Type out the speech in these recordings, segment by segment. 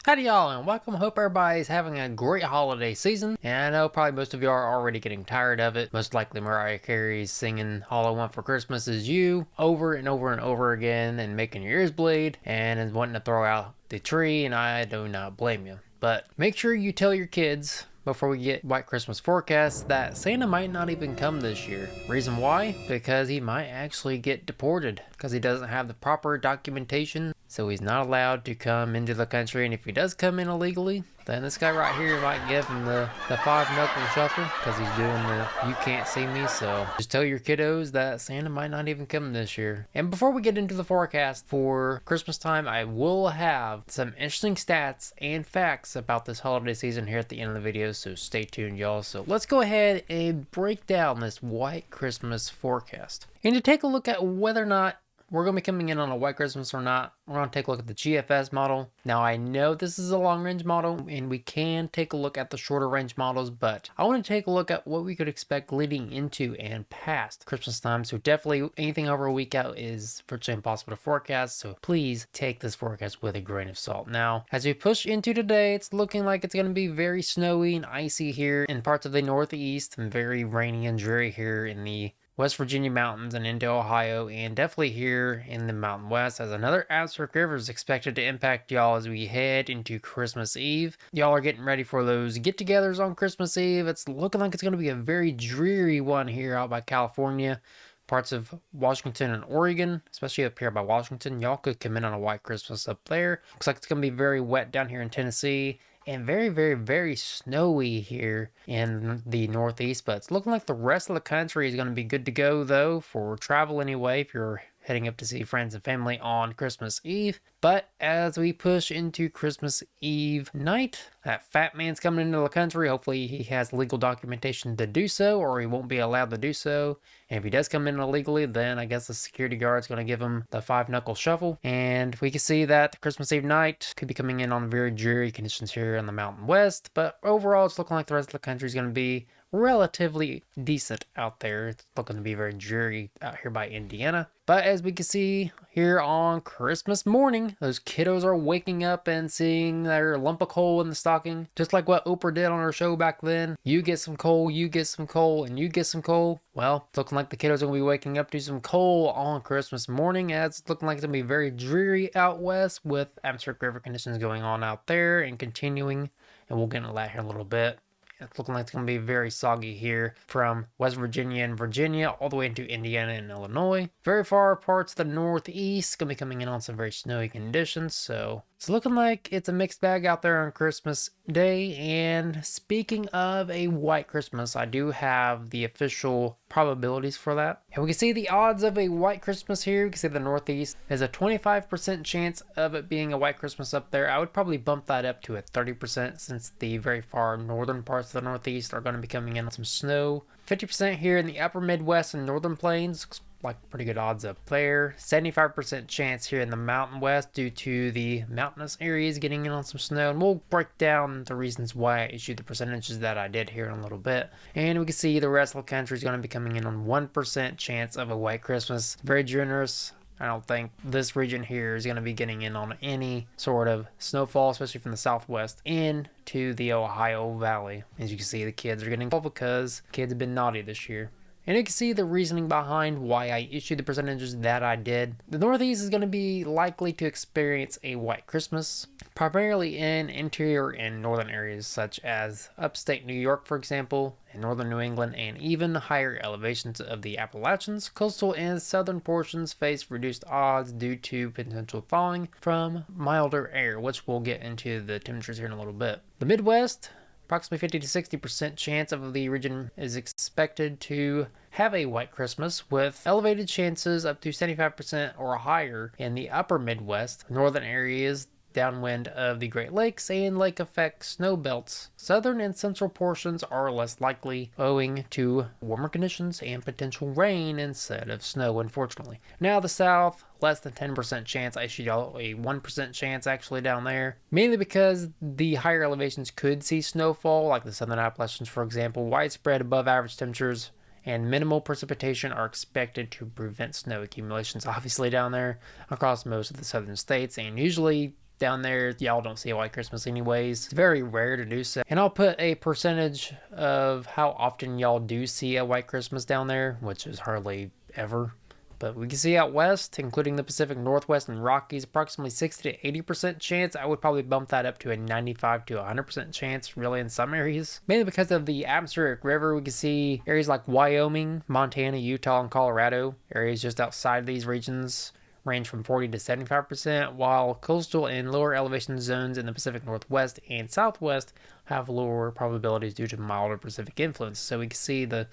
Howdy y'all and welcome. Hope everybody's having a great holiday season. And I know probably most of you are already getting tired of it. Most likely Mariah Carey's singing All I Want for Christmas Is You over and over and over again and making your ears bleed and is wanting to throw out the tree, and I do not blame you. But make sure you tell your kids before we get White Christmas forecasts that Santa might not even come this year. Reason why? Because he might actually get deported because he doesn't have the proper documentation, so he's not allowed to come into the country. And if he does come in illegally, then this guy right here might give him the five knuckle shuffle because he's doing the you can't see me. So just tell your kiddos that Santa might not even come this year. And before we get into the forecast for Christmas time, I will have some interesting stats and facts about this holiday season here at the end of the video, so stay tuned y'all. So let's go ahead and break down this White Christmas forecast. And to take a look at whether or not we're going to be coming in on a White Christmas or not, we're going to take a look at the GFS model. Now, I know this is a long-range model, and we can take a look at the shorter-range models, but I want to take a look at what we could expect leading into and past Christmas time. So definitely anything over a week out is virtually impossible to forecast, so please take this forecast with a grain of salt. Now, as we push into today, it's looking like it's going to be very snowy and icy here in parts of the Northeast, and very rainy and dreary here in the West Virginia mountains and into Ohio, and definitely here in the Mountain West, as another atmospheric river is expected to impact y'all as we head into Christmas Eve. Y'all are getting ready for those get-togethers on Christmas Eve. It's looking like it's going to be a very dreary one here out by California, parts of Washington and Oregon, especially up here by Washington. Y'all could come in on a White Christmas up there. Looks like it's going to be very wet down here in Tennessee, and very, very, very snowy here in the Northeast. But it's looking like the rest of the country is going to be good to go, though, for travel anyway, if you're heading up to see friends and family on Christmas Eve. But as we push into Christmas Eve night, that fat man's coming into the country. Hopefully he has legal documentation to do so, or he won't be allowed to do so. And if he does come in illegally, then I guess the security guard's going to give him the five knuckle shuffle. And we can see that Christmas Eve night could be coming in on very dreary conditions here in the Mountain West. But overall, it's looking like the rest of the country is going to be relatively decent out there. It's looking to be very dreary out here by Indiana. But as we can see here on Christmas morning, those kiddos are waking up and seeing their lump of coal in the stocking. Just like what Oprah did on her show back then. You get some coal, you get some coal, and you get some coal. Well, it's looking like the kiddos are going to be waking up to some coal on Christmas morning, as it's looking like it's going to be very dreary out west with atmospheric river conditions going on out there and continuing. And we'll get into that here in a little bit. It's looking like it's going to be very soggy here from West Virginia and Virginia all the way into Indiana and Illinois. Very far parts of the Northeast going to be coming in on some very snowy conditions. So it's looking like it's a mixed bag out there on Christmas Day. And speaking of a White Christmas, I do have the official probabilities for that. And we can see the odds of a White Christmas here. We can see the Northeast has a 25% chance of it being a White Christmas up there. I would probably bump that up to a 30% since the very far northern parts of the Northeast are going to be coming in on some snow. 50% here in the upper Midwest and Northern Plains. Looks like pretty good odds up there. 75% chance here in the Mountain West due to the mountainous areas getting in on some snow. And we'll break down the reasons why I issued the percentages that I did here in a little bit. And we can see the rest of the country is going to be coming in on 1% chance of a White Christmas. Very generous. I don't think this region here is going to be getting in on any sort of snowfall, especially from the southwest into the Ohio Valley. As you can see, the kids are getting involved because kids have been naughty this year. And you can see the reasoning behind why I issued the percentages that I did. The Northeast is going to be likely to experience a White Christmas, primarily in interior and northern areas such as upstate New York, for example, and northern New England, and even higher elevations of the Appalachians. Coastal and southern portions face reduced odds due to potential thawing from milder air, which we'll get into the temperatures here in a little bit. The Midwest, approximately 50 to 60% chance of the region is expected to have a White Christmas, with elevated chances up to 75% or higher in the upper Midwest, northern areas downwind of the Great Lakes and lake effect snow belts. Southern and central portions are less likely owing to warmer conditions and potential rain instead of snow, unfortunately. Now the South, less than 10% chance. I issued y'all a 1% chance actually down there, mainly because the higher elevations could see snowfall, like the Southern Appalachians, for example. Widespread above average temperatures and minimal precipitation are expected to prevent snow accumulations, obviously, down there across most of the southern states. And usually down there, y'all don't see a white Christmas anyways. It's very rare to do so. And I'll put a percentage of how often y'all do see a white Christmas down there, which is hardly ever. But we can see out west, including the Pacific Northwest and Rockies, approximately 60 to 80% chance. I would probably bump that up to a 95 to 100% chance, really, in some areas. Mainly because of the atmospheric river, we can see areas like Wyoming, Montana, Utah, and Colorado. Areas just outside of these regions range from 40 to 75%, while coastal and lower elevation zones in the Pacific Northwest and Southwest have lower probabilities due to milder Pacific influence. So we can see the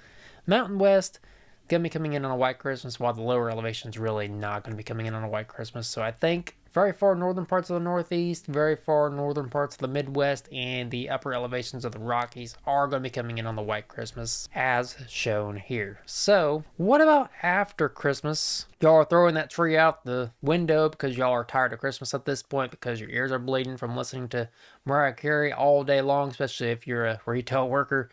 Mountain West going to be coming in on a white Christmas, while the lower elevations really not going to be coming in on a white Christmas. So I think very far northern parts of the Northeast, very far northern parts of the Midwest, and the upper elevations of the Rockies are going to be coming in on the white Christmas, as shown here. So what about after Christmas? Y'all are throwing that tree out the window because y'all are tired of Christmas at this point, because your ears are bleeding from listening to Mariah Carey all day long, especially if you're a retail worker.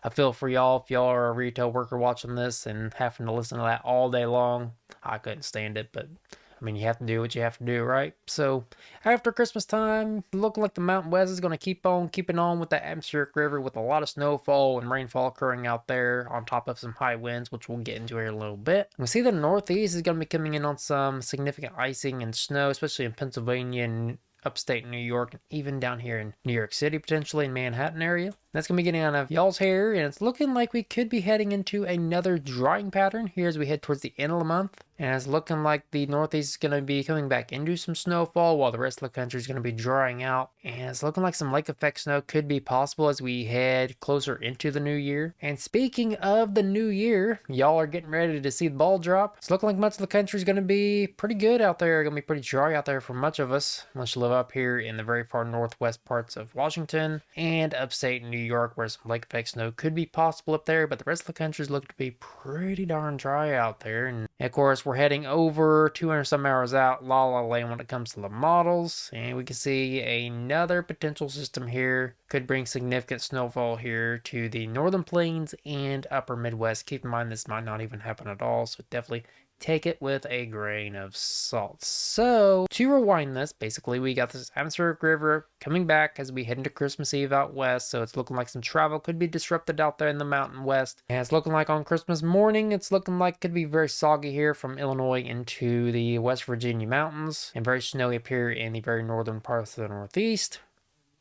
I feel for y'all if y'all are a retail worker watching this and having to listen to that all day long. I couldn't stand it, but I mean, you have to do what you have to do, right? So after Christmas time, looking like the Mountain West is going to keep on keeping on with that atmospheric river, with a lot of snowfall and rainfall occurring out there on top of some high winds, which we'll get into here in a little bit. We see the Northeast is going to be coming in on some significant icing and snow, especially in Pennsylvania and upstate New York, and even down here in New York City, potentially in Manhattan area. That's going to be getting out of y'all's hair, and it's looking like we could be heading into another drying pattern here as we head towards the end of the month. And it's looking like the Northeast is going to be coming back into some snowfall, while the rest of the country is going to be drying out. And it's looking like some lake effect snow could be possible as we head closer into the new year. And speaking of the new year, y'all are getting ready to see the ball drop. It's looking like much of the country is going to be pretty good out there. Going to be pretty dry out there for much of us, unless you live up here in the very far northwest parts of Washington and upstate New York, where some lake effect snow could be possible up there. But the rest of the country is looking to be pretty darn dry out there. And of course, we're heading over 200 some hours out, La La Land, when it comes to the models. And we can see another potential system here could bring significant snowfall here to the northern plains and upper Midwest. Keep in mind, this might not even happen at all, so definitely take it with a grain of salt. So to rewind this, basically we got this atmospheric river coming back as we head into Christmas Eve out west. So it's looking like some travel could be disrupted out there in the Mountain West. And it's looking like on Christmas morning, it's looking like it could be very soggy here from Illinois into the West Virginia mountains, and very snowy up here in the very northern parts of the Northeast.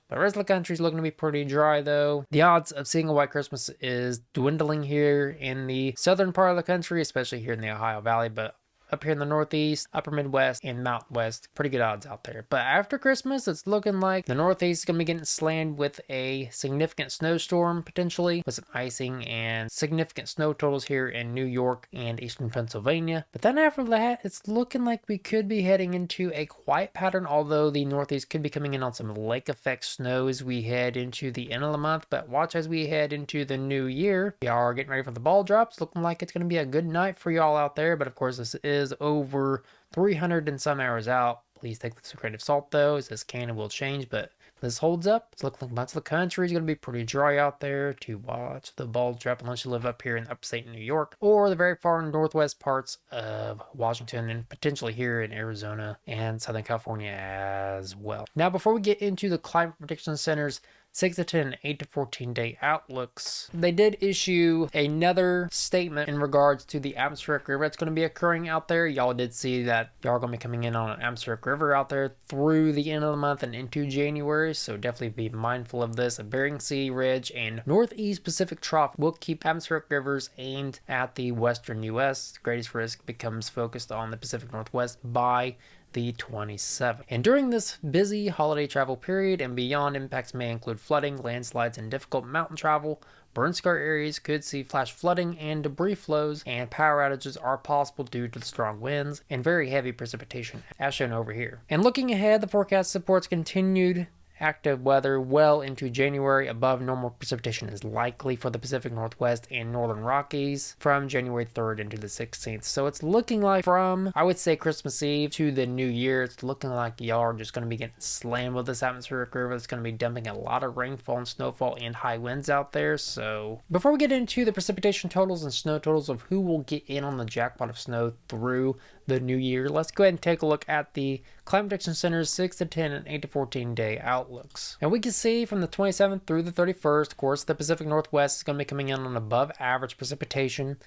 The rest of the country is looking to be pretty dry, though. The odds of seeing a white Christmas is dwindling here in the southern part of the country, especially here in the Ohio Valley, but up here in the Northeast, upper Midwest, and Mountain West, pretty good odds out there. But after Christmas, it's looking like the Northeast is going to be getting slammed with a significant snowstorm, potentially, with some icing and significant snow totals here in New York and eastern Pennsylvania. But then after that, it's looking like we could be heading into a quiet pattern, although the Northeast could be coming in on some lake effect snow as we head into the end of the month. But watch as we head into the new year. We are getting ready for the ball drops. Looking like it's going to be a good night for y'all out there. But of course, this is over 300 and some hours out. Please take this with a grain of salt, though, as this can and will change, but if this holds up, it's looking like much of the country is going to be pretty dry out there to watch the ball drop, unless you live up here in upstate New York or the very far northwest parts of Washington, and potentially here in Arizona and Southern California as well. Now, before we get into the Climate Prediction Center's 6 to 10, 8 to 14 day outlooks, they did issue another statement in regards to the atmospheric river that's going to be occurring out there. Y'all did see that y'all are going to be coming in on an atmospheric river out there through the end of the month and into January, so definitely be mindful of this. A Bering Sea Ridge and Northeast Pacific Trough will keep atmospheric rivers aimed at the western U.S. The greatest risk becomes focused on the Pacific Northwest by the 27th. And during this busy holiday travel period and beyond, impacts may include flooding, landslides, and difficult mountain travel. Burn scar areas could see flash flooding and debris flows, and power outages are possible due to the strong winds and very heavy precipitation, as shown over here. And looking ahead, the forecast supports continued active weather well into January. Above normal precipitation is likely for the Pacific Northwest and Northern Rockies from January 3rd into the 16th. So it's looking like from, I would say, Christmas Eve to the new year, it's looking like y'all are just going to be getting slammed with this atmospheric river. It's going to be dumping a lot of rainfall and snowfall and high winds out there. So before we get into the precipitation totals and snow totals of who will get in on the jackpot of snow through the new year. Let's go ahead and take a look at the Climate Prediction Center's 6 to 10 and 8 to 14 day outlooks. And we can see from the 27th through the 31st, of course, the Pacific Northwest is going to be coming in on above average precipitation,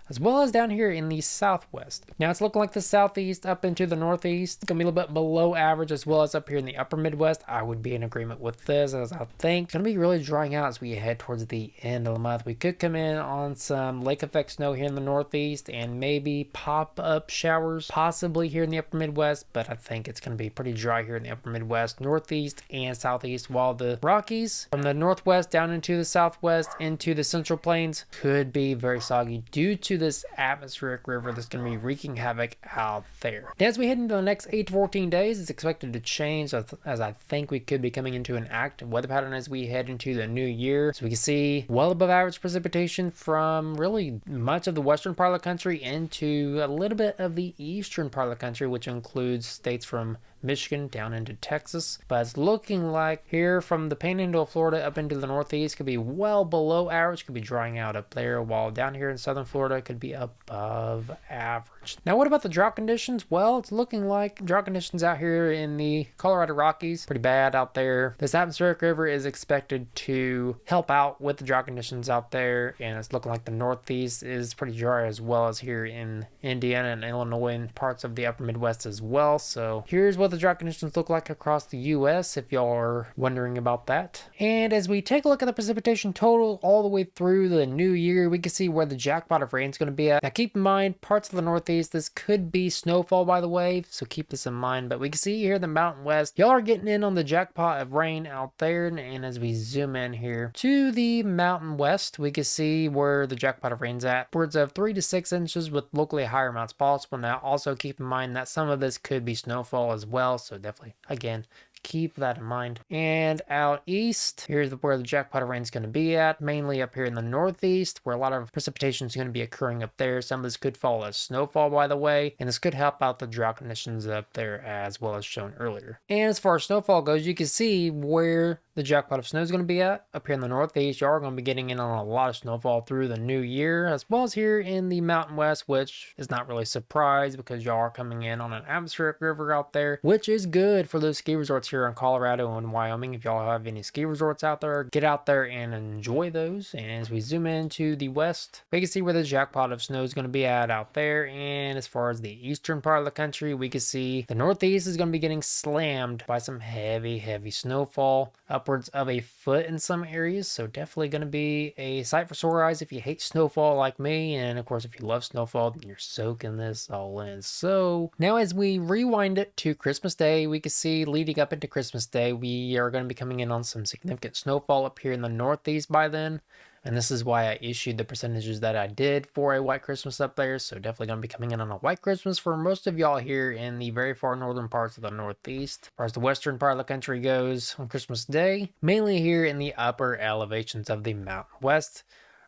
as well as down here in the southwest. Now it's looking like the southeast up into the northeast. It's going to be a little bit below average, as well as up here in the upper Midwest. I would be in agreement with this, as I think it's going to be really drying out as we head towards the end of the month. We could come in on some lake effect snow here in the northeast and maybe pop-up showers possibly here in the upper Midwest, but I think it's going to be pretty dry here in the upper Midwest, northeast, and southeast, while the Rockies from the northwest down into the southwest into the central plains could be very soggy due to this atmospheric river that's going to be wreaking havoc out there. Now, as we head into the next 8 to 14 days, it's expected to change as I think we could be coming into an active weather pattern as we head into the new year. So we can see well above average precipitation from really much of the western part of the country into a little bit of the eastern part of the country, which includes states from Michigan down into Texas. But it's looking like here from the Panhandle of Florida up into the northeast could be well below average, could be drying out up there, while down here in southern Florida could be above average. Now, what about the drought conditions? Well, it's looking like drought conditions out here in the Colorado Rockies pretty bad out there. This atmospheric river is expected to help out with the drought conditions out there, and it's looking like the northeast is pretty dry, as well as here in Indiana and Illinois and parts of the upper Midwest as well. So here's what the drought conditions look like across the U.S. if y'all are wondering about that. And as we take a look at the precipitation total all the way through the new year, we can see where the jackpot of rain is going to be at. Now keep in mind, parts of the northeast, this could be snowfall by the way, so keep this in mind. But we can see here the Mountain West, y'all are getting in on the jackpot of rain out there. And as we zoom in here to the Mountain West, we can see where the jackpot of rain's at, upwards of 3 to 6 inches with locally higher amounts possible. Now also keep in mind that some of this could be snowfall as well, so definitely, again, keep that in mind. And out east, here's where the jackpot of rain is going to be at, mainly up here in the northeast, where a lot of precipitation is going to be occurring up there. Some of this could fall as snowfall, by the way, and this could help out the drought conditions up there as well as shown earlier. And as far as snowfall goes, you can see where the jackpot of snow is going to be at. Up here in the northeast, you are going to be getting in on a lot of snowfall through the new year, as well as here in the Mountain West, which is not really a surprise because y'all are coming in on an atmospheric river out there, which is good for those ski resorts here in Colorado and Wyoming. If y'all have any ski resorts out there, get out there and enjoy those. And as we zoom into the west, we can see where the jackpot of snow is going to be at out there. And as far as the eastern part of the country, we can see the northeast is going to be getting slammed by some heavy snowfall, upwards of a foot in some areas. So definitely going to be a sight for sore eyes if you hate snowfall like me. And of course, if you love snowfall, then you're soaking this all in. So now as we rewind it to Christmas Day, we can see leading up into Christmas Day, we are going to be coming in on some significant snowfall up here in the northeast by then. And this is why I issued the percentages that I did for a white Christmas up there. So definitely going to be coming in on a white Christmas for most of y'all here in the very far northern parts of the northeast. As far as the western part of the country goes on Christmas Day, mainly here in the upper elevations of the Mountain West,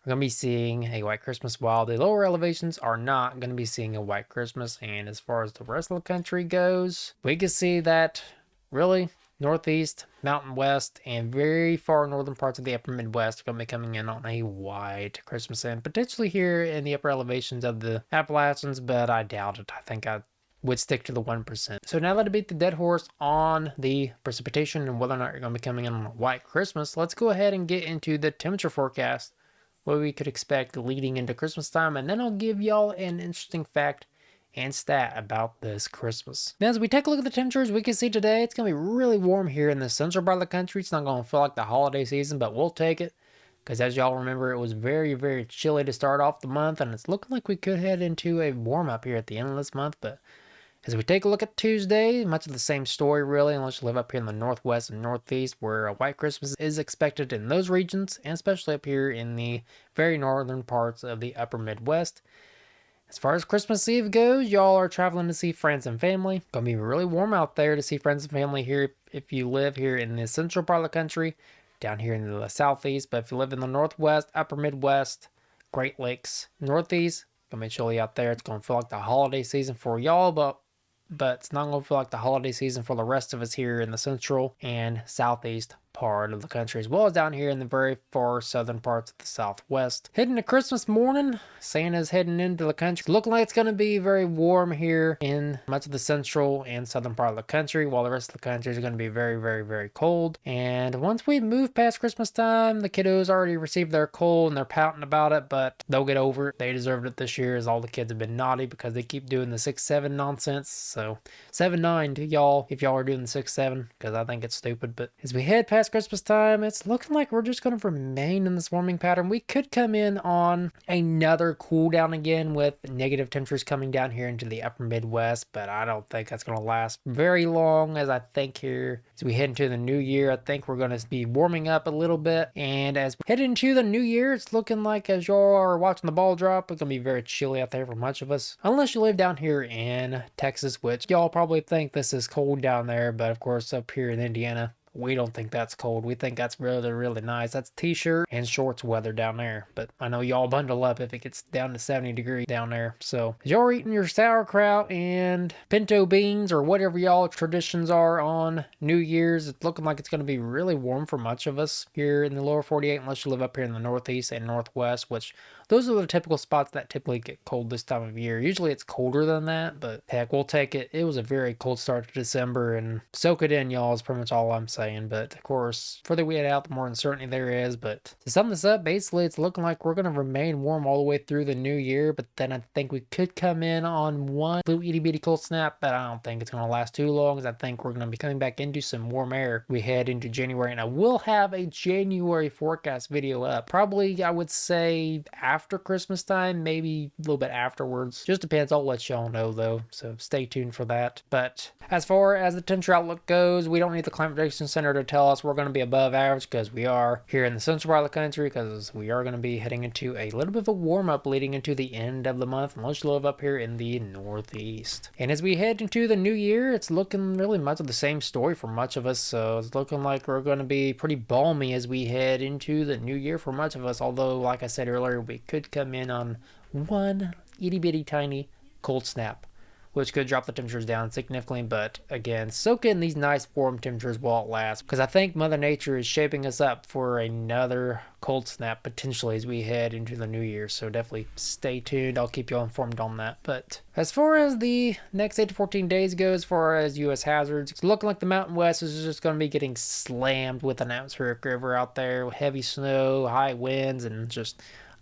we're going to be seeing a white Christmas, while the lower elevations are not going to be seeing a white Christmas. And as far as the rest of the country goes, we can see that really northeast, Mountain West, and very far northern parts of the upper Midwest are going to be coming in on a white Christmas, and potentially here in the upper elevations of the Appalachians, but I doubt it. I think I would stick to the 1%. So now that I beat the dead horse on the precipitation and whether or not you're going to be coming in on a white Christmas, let's go ahead and get into the temperature forecast, what we could expect leading into Christmas time, and then I'll give y'all an interesting fact and stat about this Christmas. Now, as we take a look at the temperatures, we can see today it's going to be really warm here in the central part of the country. It's not going to feel like the holiday season, but we'll take it, because as y'all remember, it was very chilly to start off the month, and it's looking like we could head into a warm up here at the end of this month. But as we take a look at Tuesday, much of the same story really, unless you live up here in the northwest and northeast, where a white Christmas is expected in those regions, and especially up here in the very northern parts of the upper Midwest. As far as Christmas Eve goes, y'all are traveling to see friends and family. Gonna be really warm out there to see friends and family here if you live here in the central part of the country, down here in the southeast. But if you live in the northwest, upper Midwest, Great Lakes, northeast, gonna be chilly out there. It's gonna feel like the holiday season for y'all, but it's not gonna feel like the holiday season for the rest of us here in the central and southeast part of the country, as well as down here in the very far southern parts of the Southwest. Heading to Christmas morning, Santa's heading into the country. It's looking like it's going to be very warm here in much of the central and southern part of the country, while the rest of the country is going to be very, very, very cold. And once we move past Christmas time, the kiddos already received their cold and they're pouting about it, but they'll get over it. They deserved it this year, as all the kids have been naughty because they keep doing the 6-7 nonsense. So 7-9 to y'all if y'all are doing the 6-7, because I think it's stupid. But as we head past Christmas time, it's looking like we're just going to remain in this warming pattern. We could come in on another cool down again with negative temperatures coming down here into the upper Midwest, but I don't think that's going to last very long, as I think here as we head into the new year, I think we're going to be warming up a little bit. And as we head into the new year, it's looking like, as y'all are watching the ball drop, it's going to be very chilly out there for much of us, unless you live down here in Texas, which y'all probably think this is cold down there, but of course up here in Indiana, we don't think that's cold. We think that's really, really nice. That's t-shirt and shorts weather down there. But I know y'all bundle up if it gets down to 70 degrees down there. So as y'all are eating your sauerkraut and pinto beans or whatever y'all traditions are on New Year's, it's looking like it's going to be really warm for much of us here in the lower 48, unless you live up here in the Northeast and Northwest, which those are the typical spots that typically get cold this time of year. Usually it's colder than that, but heck, we'll take it. It was a very cold start to December, and soak it in, y'all, is pretty much all I'm saying. But of course, further we head out, the more uncertainty there is. But to sum this up, basically it's looking like we're going to remain warm all the way through the new year, but then I think we could come in on one little itty bitty cold snap, but I don't think it's going to last too long, as I think we're going to be coming back into some warm air. We head into January, and I will have a January forecast video up. Probably, I would say, after Christmas time, maybe a little bit afterwards. Just depends. I'll let y'all know though, so stay tuned for that. But as far as the temperature outlook goes, we don't need the Climate Prediction Center to tell us we're going to be above average, because we are here in the central part of the country, because we are going to be heading into a little bit of a warm up leading into the end of the month, unless you live up here in the Northeast. And as we head into the new year, it's looking really much of the same story for much of us. So it's looking like we're going to be pretty balmy as we head into the new year for much of us, although like I said earlier, we could come in on one itty bitty tiny cold snap, which could drop the temperatures down significantly. But again, soak in these nice warm temperatures while it lasts, because I think Mother Nature is shaping us up for another cold snap potentially as we head into the new year. So definitely stay tuned. I'll keep you all informed on that. But as far as the next 8 to 14 days go, as far as U.S. hazards, it's looking like the Mountain West is just going to be getting slammed with an atmospheric river out there with heavy snow, high winds, and just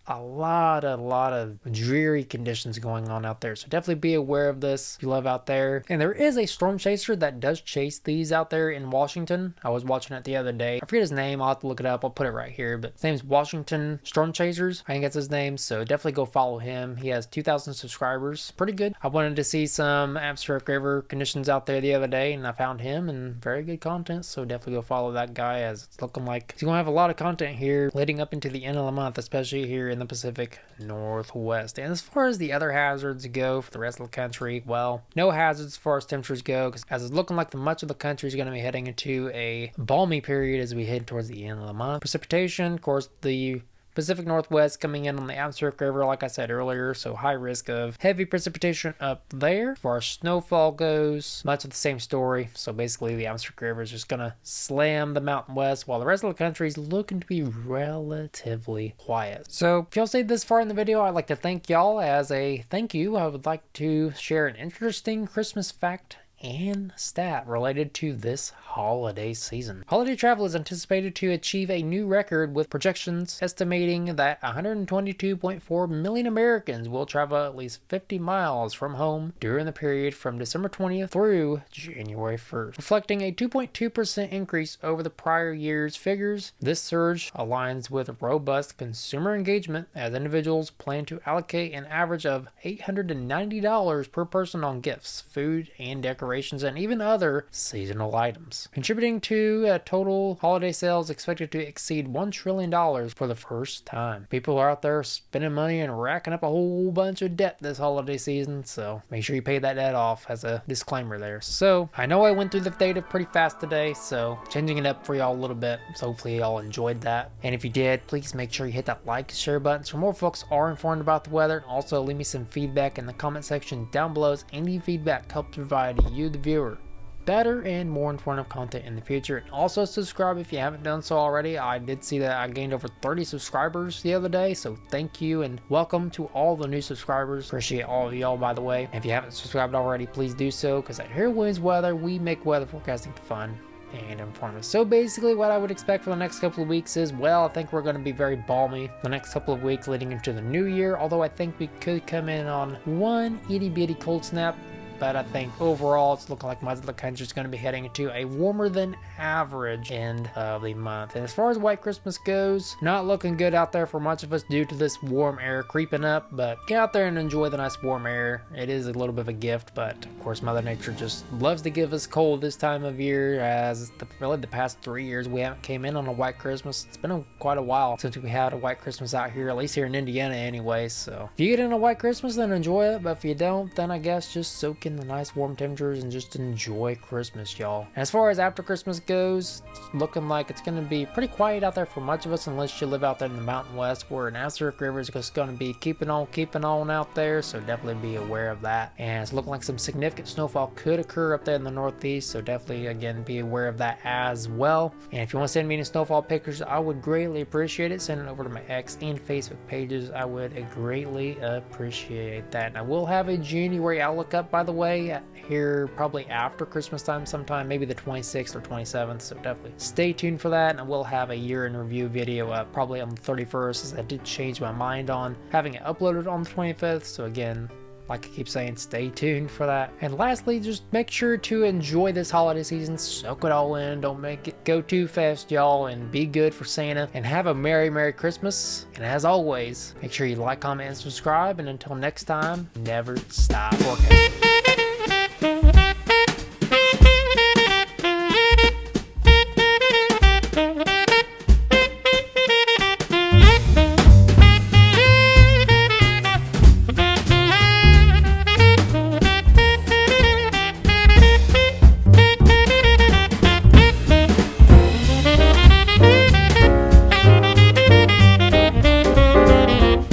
a lot of dreary conditions going on out there. So definitely be aware of this if you live out there. And there is a storm chaser that does chase these out there in Washington. I was watching it the other day. I forget his name. I'll have to look it up. I'll put it right here. But his name's Washington Storm Chasers, I think that's his name. So definitely go follow him. He has 2,000 subscribers. Pretty good. I wanted to see some atmospheric river conditions out there the other day, and I found him, and very good content. So definitely go follow that guy, as it's looking like he's going to have a lot of content here leading up into the end of the month, especially here in the Pacific Northwest. And as far as the other hazards go for the rest of the country, well, no hazards as far as temperatures go, because as it's looking like the much of the country is going to be heading into a balmy period as we head towards the end of the month. Precipitation, of course, the Pacific Northwest coming in on the atmospheric river, like I said earlier, so high risk of heavy precipitation up there. As far as snowfall goes, much of the same story. So basically the atmospheric river is just going to slam the Mountain West, while the rest of the country is looking to be relatively quiet. So if y'all stayed this far in the video, I'd like to thank y'all. As a thank you, I would like to share an interesting Christmas fact and stat related to this holiday season. Holiday travel is anticipated to achieve a new record, with projections estimating that 122.4 million Americans will travel at least 50 miles from home during the period from December 20th through January 1st, reflecting a 2.2% increase over the prior year's figures. This surge aligns with robust consumer engagement, as individuals plan to allocate an average of $890 per person on gifts, food, and decorations, and even other seasonal items, contributing to total holiday sales expected to exceed $1 trillion for the first time. People are out there spending money and racking up a whole bunch of debt this holiday season, so make sure you pay that debt off, as a disclaimer there. So I know I went through the data pretty fast today, so changing it up for y'all a little bit, so hopefully y'all enjoyed that. And if you did, please make sure you hit that like, share button so more folks are informed about the weather, and also leave me some feedback in the comment section down below, as any feedback helps provide you, the viewer, better and more informative content in the future. And also subscribe if you haven't done so already. I did see that I gained over 30 subscribers the other day, so thank you and welcome to all the new subscribers. Appreciate all of y'all, by the way. If you haven't subscribed already, please do so, because at Here Wins Weather, we make weather forecasting fun and informative. So basically what I would expect for the next couple of weeks is, well, I think we're going to be very balmy the next couple of weeks leading into the new year, although I think we could come in on one itty bitty cold snap. But I think overall it's looking like much of the country is going to be heading into a warmer than average end of the month. And as far as White Christmas goes, not looking good out there for much of us due to this warm air creeping up, but get out there and enjoy the nice warm air. It is a little bit of a gift, but of course Mother Nature just loves to give us cold this time of year, as really the past 3 years we haven't came in on a White Christmas. It's been quite a while since we had a White Christmas out here, at least here in Indiana anyway. So if you get in a White Christmas, then enjoy it, but if you don't, then I guess just soak in the nice warm temperatures and just enjoy Christmas, y'all. And as far as after Christmas goes, it's looking like it's going to be pretty quiet out there for much of us, unless you live out there in the Mountain West, where Nazareth River is just going to be keeping on out there, so definitely be aware of that. And it's looking like some significant snowfall could occur up there in the Northeast, so definitely again be aware of that as well. And if you want to send me any snowfall pictures, I would greatly appreciate it. Send it over to my X and Facebook pages. I would greatly appreciate that. And I will have a January outlook up, by the way, here probably after Christmas time sometime, maybe the 26th or 27th, so definitely stay tuned for that. And I will have a year in review video up probably on the 31st, as I did change my mind on having it uploaded on the 25th. So again, like I keep saying, stay tuned for that. And lastly, just make sure to enjoy this holiday season, soak it all in, don't make it go too fast, y'all, and be good for Santa, and have a Merry Christmas. And as always, make sure you like, comment, and subscribe, and until next time, never stop forecasting.